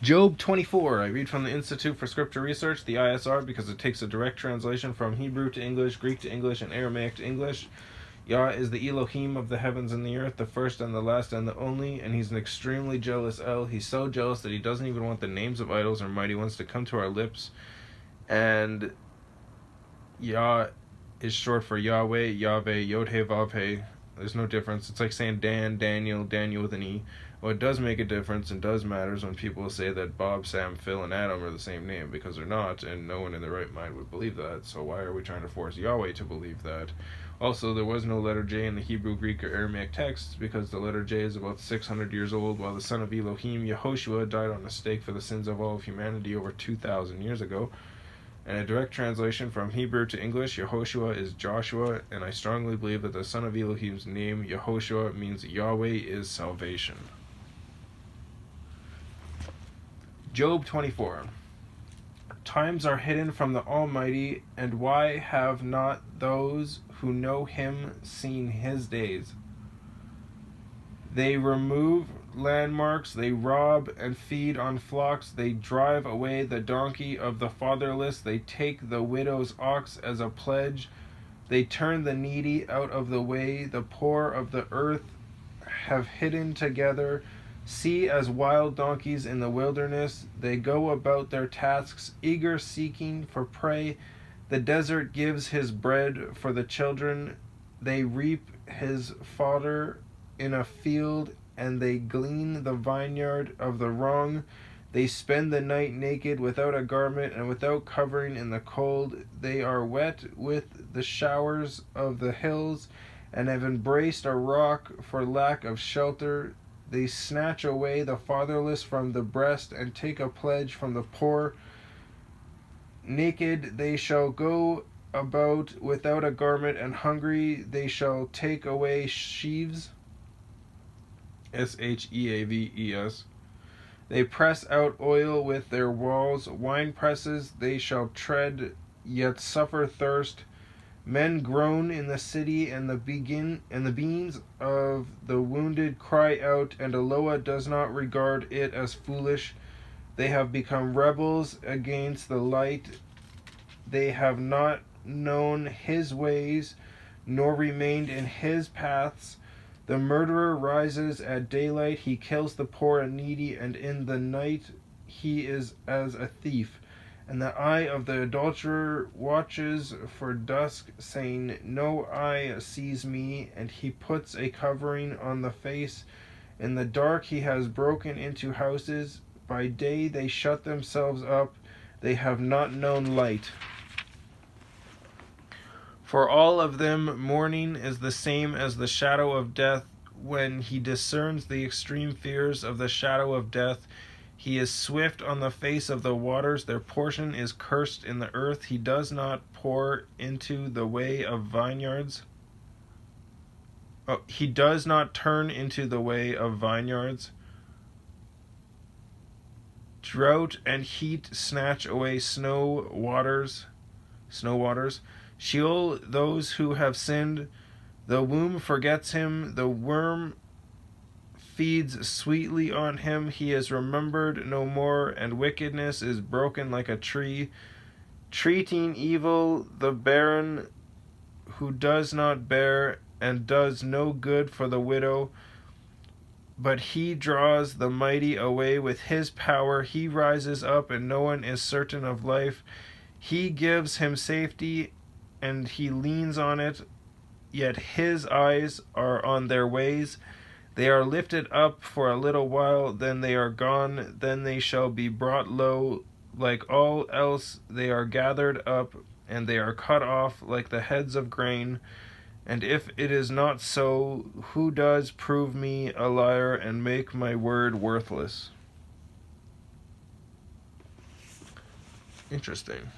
Job 24. I read from the Institute for Scripture Research, the ISR, because it takes a direct translation from Hebrew to English, Greek to English, and Aramaic to English. Yah is the Elohim of the heavens and the earth, the first and the last and the only, and he's an extremely jealous El. He's so jealous that he doesn't even want the names of idols or mighty ones to come to our lips. And Yah is short for YahWeh, Yahweh, Yod-He, Vav-He. There's no difference. It's like saying Dan, Daniel, Daniel with an E. Well, it does make a difference and does matters when people say that Bob, Sam, Phil, and Adam are the same name, because they're not, and no one in their right mind would believe that. So why are we trying to force YahWeh to believe that? Also, there was no letter J in the Hebrew, Greek, or Aramaic texts, because the letter J is about 600 years old, while the son of Elohim, Yehoshua, died on a stake for the sins of all of humanity over 2,000 years ago. And a direct translation from Hebrew to English, Yehoshua is Joshua, and I strongly believe that the son of Elohim's name, Yehoshua, means Yahweh is salvation. Job 24. Times are hidden from the Almighty, and why have not those who know him seen his days? They remove landmarks, they rob and feed on flocks, they drive away the donkey of the fatherless, they take the widow's ox as a pledge, they turn the needy out of the way, the poor of the earth have hidden together. See, as wild donkeys in the wilderness, they go about their tasks, eager seeking for prey. The desert gives his bread for the children. They reap his fodder in a field, and they glean the vineyard of the wrong. They spend the night naked, without a garment and without covering in the cold. They are wet with the showers of the hills, and have embraced a rock for lack of shelter. They snatch away the fatherless from the breast, and take a pledge from the poor. Naked they shall go about without a garment, and hungry they shall take away sheaves. Sheaves. They press out oil with their walls, wine presses they shall tread, yet suffer thirst. Men groan in the city, and the beings of the wounded cry out, and Eloah does not regard it as foolish. They have become rebels against the light. They have not known his ways, nor remained in his paths. The murderer rises at daylight, he kills the poor and needy, and in the night he is as a thief. And the eye of the adulterer watches for dusk, saying, no eye sees me, and he puts a covering on the face. In the dark he has broken into houses. By day they shut themselves up. They have not known light. For all of them, morning is the same as the shadow of death. When he discerns the extreme fears of the shadow of death, he is swift on the face of the waters. Their portion is cursed in the earth. He does not pour into the way of vineyards. He does not turn into the way of vineyards. Drought and heat snatch away snow waters. Sheol those who have sinned. The womb forgets him. The worm feeds sweetly on him. He is remembered no more, and wickedness is broken like a tree. Treating evil the barren who does not bear, and does no good for the widow. But he draws the mighty away with his power. He rises up, and no one is certain of life. He gives him safety, and he leans on it. Yet his eyes are on their ways. They are lifted up for a little while, then they are gone. Then they shall be brought low. Like all else, they are gathered up, and they are cut off like the heads of grain. And if it is not so, who does prove me a liar and make my word worthless? Interesting.